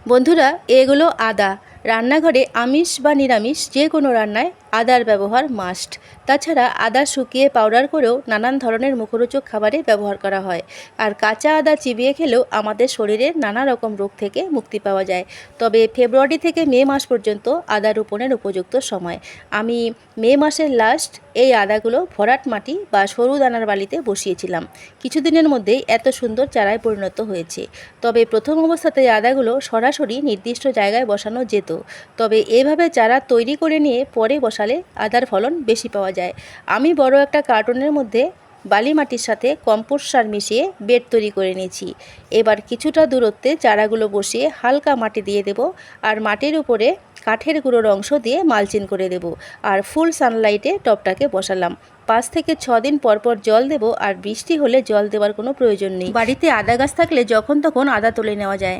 বন্ধুরা, এগুলো আদা। রান্নাঘরে আমিষ বা নিরামিষ যে কোনো রান্নায় আদার ব্যবহার মাস্ট। তাছাড়া আদা শুকিয়ে পাউডার করেও নানান ধরনের মুখরোচক খাবারে ব্যবহার করা হয়। আর কাঁচা আদা চিবিয়ে খেলেও আমাদের শরীরের নানা রকম রোগ থেকে মুক্তি পাওয়া যায়। তবে ফেব্রুয়ারি থেকে মে মাস পর্যন্ত আদা রোপণের উপযুক্ত সময়। আমি মে মাসের লাস্ট এই আদাগুলো ভরাট মাটি বা সরু দানার বালিতে বসিয়েছিলাম। কিছুদিনের মধ্যেই এত সুন্দর চারায় পরিণত হয়েছে। তবে প্রথম অবস্থাতে আদাগুলো সরাসরি নির্দিষ্ট জায়গায় বসানো যেত। তবে এভাবে চারা তৈরি করে নিয়ে পরে বসালে আদার ফলন বেশি পাওয়া যায়। আমি বড় একটা কার্টনের মধ্যে বালি মাটির সাথে কম্পোস্ট সার মিশিয়ে বেড তৈরি করে নিয়েছি। এবার কিছুটা দূরত্বে চারাগুলো বসিয়ে হালকা মাটি দিয়ে দেব, আর মাটির উপরে কাঠের গুঁড়োর অংশ দিয়ে মালচিং করে দেব। আর ফুল সানলাইটে টবটাকে বসালাম। 5 থেকে 6 দিন পর পর জল দেব, আর বৃষ্টি হলে জল দেওয়ার কোনো প্রয়োজন নেই। বাড়িতে আদা গাছ থাকলে যখন তখন আদা তুলে নেওয়া যায়।